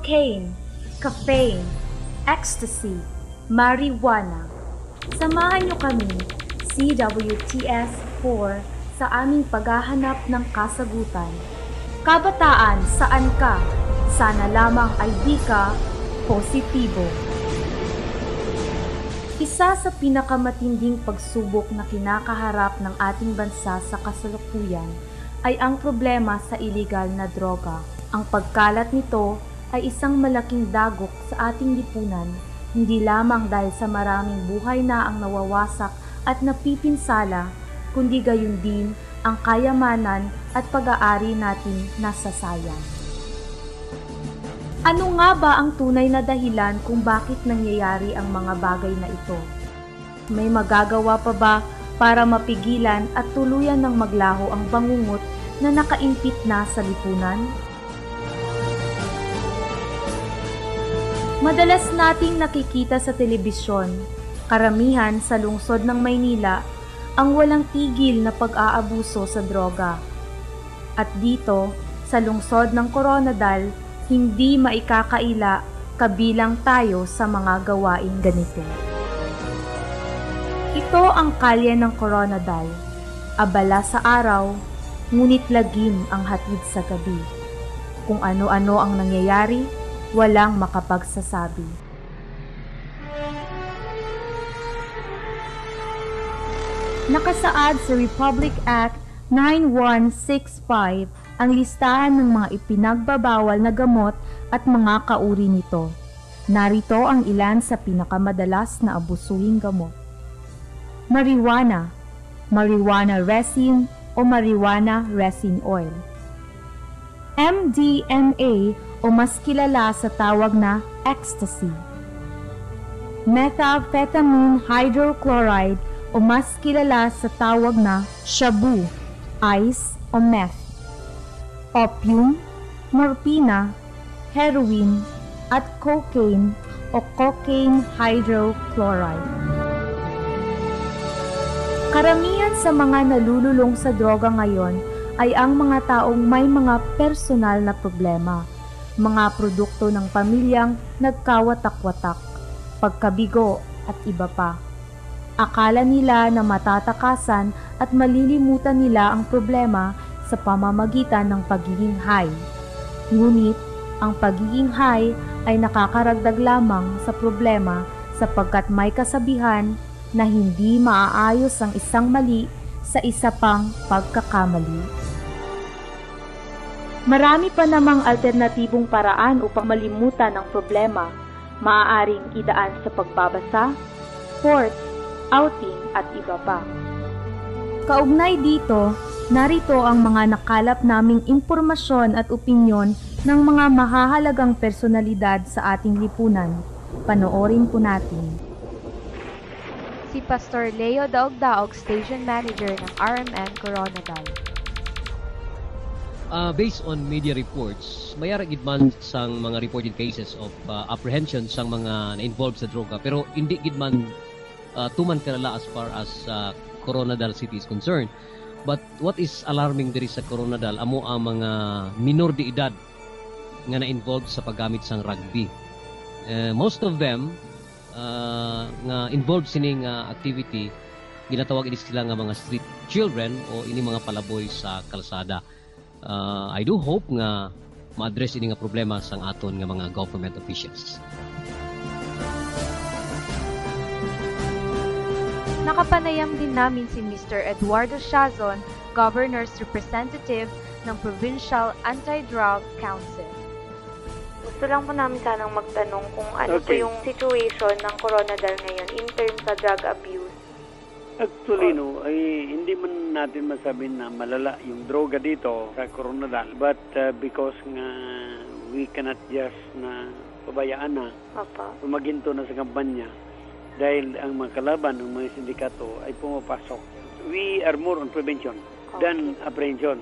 cocaine, caffeine, ecstasy, marijuana. Samahan niyo kami, CWTS-4, sa aming paghahanap ng kasagutan. Kabataan, saan ka? Sana lamang ay di ka positibo. Isa sa pinakamatinding pagsubok na kinakaharap ng ating bansa sa kasalukuyan ay ang problema sa iligal na droga. Ang pagkalat nito ay isang malaking dagok sa ating lipunan, hindi lamang dahil sa maraming buhay na ang nawawasak at napipinsala, kundi gayon din ang kayamanan at pag-aari natin nasasayang. Ano nga ba ang tunay na dahilan kung bakit nangyayari ang mga bagay na ito? May magagawa pa ba para mapigilan at tuluyan ng maglaho ang bangungot na nakaimpit na sa lipunan? Madalas nating nakikita sa telebisyon, karamihan sa lungsod ng Maynila, ang walang tigil na pag-aabuso sa droga. At dito, sa lungsod ng Coronadal, hindi maikakaila kabilang tayo sa mga gawaing ganito. Ito ang kalye ng Coronadal, abala sa araw, ngunit lagim ang hatid sa gabi. Kung ano-ano ang nangyayari, walang makapagsasabi. Nakasaad sa Republic Act 9165 ang listahan ng mga ipinagbabawal na gamot at mga kauri nito. Narito ang ilan sa pinakamadalas na abusuhing gamot. Marijuana, marijuana resin o marijuana resin oil. MDMA o mas kilala sa tawag na ecstasy. Methamphetamine hydrochloride o mas kilala sa tawag na shabu, ice o meth. Opium, morphina, heroin, at cocaine o cocaine hydrochloride. Karamihan sa mga nalululong sa droga ngayon ay ang mga taong may mga personal na problema, mga produkto ng pamilyang nagkawatak-watak, pagkabigo at iba pa. Akala nila na matatakasan at malilimutan nila ang problema sa pamamagitan ng pagiging high. Ngunit, ang pagiging high ay nakakaragdag lamang sa problema sapagkat may kasabihan na hindi maaayos ang isang mali sa isa pang pagkakamali. Marami pa namang alternatibong paraan upang malimutan ang problema. Maaaring idaan sa pagbabasa, sports, outing at iba pa. Kaugnay dito, narito ang mga nakalap naming impormasyon at opinyon ng mga mahahalagang personalidad sa ating lipunan. Panoorin po natin. Si Pastor Leo Daog-Daog, Station Manager ng RMN Coronadal. Based on media reports, mayara gid man sang mga reported cases of apprehension sang mga na-involved sa droga, pero hindi gid man tuman kalala as far as Coronadal City is concerned. But what is alarming diri sa Coronadal, amo ang mga minor de edad nga na-involved sa paggamit sang rugby. Most of them nga involved sining activity, ginatawag ini sila nga mga street children o ini mga palaboy sa kalsada. I do hope nga ma-address ini nga problema sang aton nga mga government officials. Nakapanayam din namin si Mr. Eduardo Shazon, Governor's Representative ng Provincial Anti-Drug Council. Gusto lang po namin sanang magtanong kung ano po yung situation ng Coronadal ngayon in terms sa drug abuse. Actually, ay hindi man natin masabi na malala yung droga dito sa Coronadal. But because nga we cannot just na pabayaan na, maginto na sa kampanya dahil ang mga kalaban ng mga sindikato ay pumapasok. We are more on prevention than apprehension.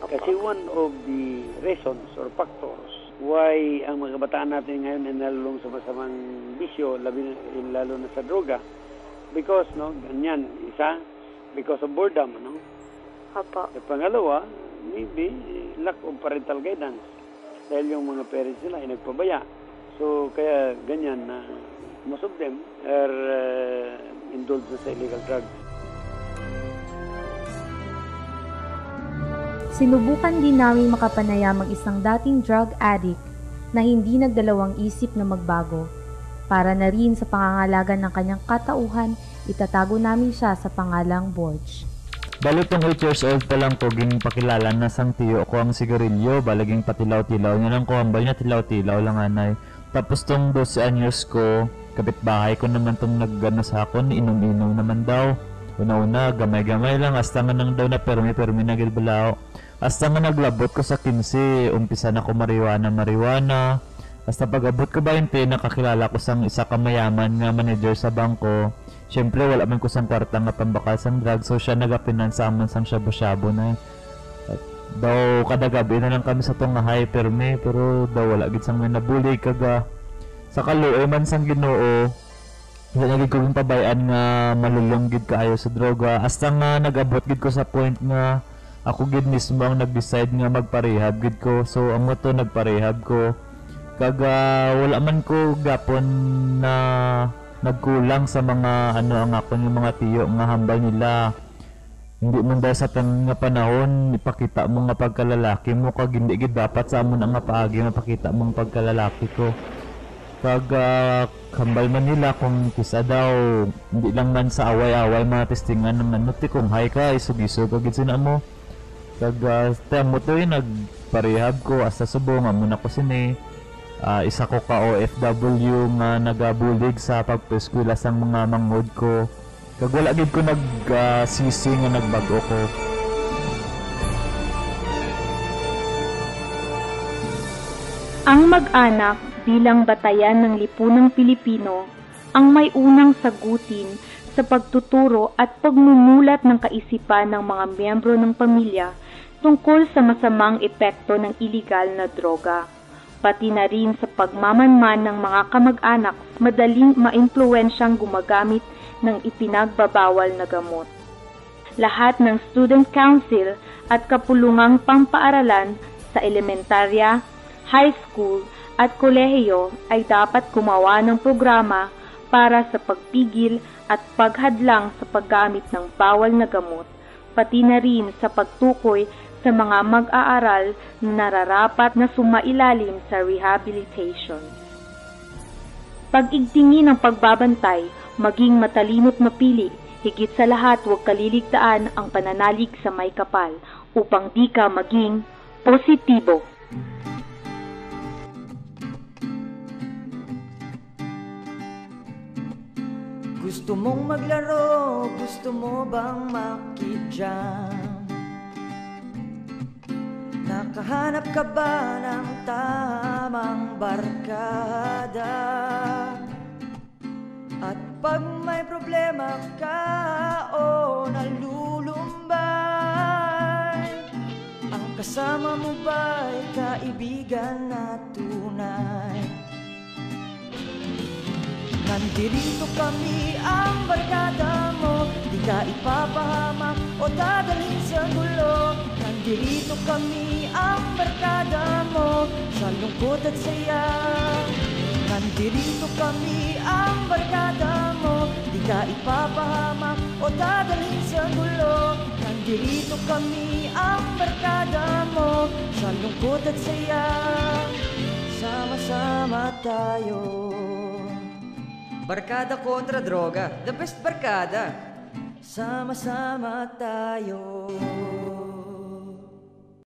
Kasi one of the reasons or factors why ang mga kabataan natin ngayon ay nalulong sa masamang bisyo, lalo na sa droga, because ganyan, isa, because of boredom, Opo. At pangalawa, maybe lack of parental guidance. dahil yung mga parents nila ay nagpabaya. So, kaya ganyan na most of them are indulged sa illegal drugs. Sinubukan din namin makapanayam ang isang dating drug addict na hindi nagdalawang isip na magbago. Para na rin sa pangangalaga ng kanyang katauhan, itatago namin siya sa pangalang Borge. Balotong 8 years old pa lang ko, ging pakilala na sang tiyo ko ang sigarilyo, balaging patilaw-tilaw niya lang ko, hambal niya tilaw-tilaw lang anay. Tapos tong 12 anyos ko, kapitbahay ko naman tong naggano sa akon, inom-inom naman daw. Una-una, gamay-gamay lang, hasta nga nang daw na permi-permi na gilbulao. Hasta nga naglabot ko sa 15, umpisa na ko marijuana. Hasta pag-abot ko 20, nakakilala ko sang isa ka mayaman nga manager sa bangko. Siyempre, wala man ko sang kwarta nga pambakal sang drug, so siya nagapinansa man sang shabu-shabu na. At daw kada gabi na lang kami sa tong high permi, pero daw wala gid sang may nabuli kaga. Sa kaluoy man sang Ginoo, wala gid ko yung pabayaan nga malulong gid kaayo sa droga. Hasta nga nagabot gid ko sa point nga ako gid mismo ang nag-decide nga magparehab gid ko. So amo to nagparehab ko. Kaga wala man ko gapon na nagkulang sa mga ang ako yung mga tiyo nga hambal nila. Hindi man dahil sa nga panahon ipakita mo nga pagkalalaki mo, kag hindi gid dapat sa amon nga paagi mapakita mo ang pagkalalaki ko. Kaga hambal man nila kung kisa daw hindi lang man sa away-away mga testingan ng ti kung hay ka isug-isug agad sina mo. Kaga tamo to nagparehab ko hasta subong amon ako sini. Isa ko ka OFW nga nagabulig sa pagpeskwela sang mga mangod ko. Kag wala gid ko sisi nga nagbago ko. Ang mag-anak bilang batayan ng lipunang Pilipino ang may unang sagutin sa pagtuturo at pagmumulat ng kaisipan ng mga miyembro ng pamilya tungkol sa masamang epekto ng iligal na droga. Pati na rin sa pagmamanman ng mga kamag-anak, madaling maimpluwensyang gumagamit ng ipinagbabawal na gamot. Lahat ng student council at kapulungang pampaaralan sa elementarya, high school at kolehiyo ay dapat gumawa ng programa para sa pagpigil at paghadlang sa paggamit ng bawal na gamot, pati na rin sa pagtukoy sa mga mag-aaral na nararapat na sumailalim sa rehabilitation. Pag-igtingin ang pagbabantay, maging matalino't mapili, higit sa lahat huwag kaliligtaan ang pananalig sa may kapal upang di ka maging positibo. Gusto mong maglaro, gusto mo bang makijam? Nakahanap ka ba ng tamang barkada? At pag may problema ka o nalulumbay, ang kasama mo ba'y kaibigan na tunay? Nandito kami ang barkada mo, di ka ipapahamak o dadalhin sa gulo. Nandito kami ang barkada mo, sa lungkot at saya. Nandito kami ang barkada mo, di ka ipapahamak o dadalhin sa gulo. Nandito kami ang barkada mo, sa lungkot at saya. Sama-sama tayo. Barkada kontra droga, the best barkada. Sama-sama tayo.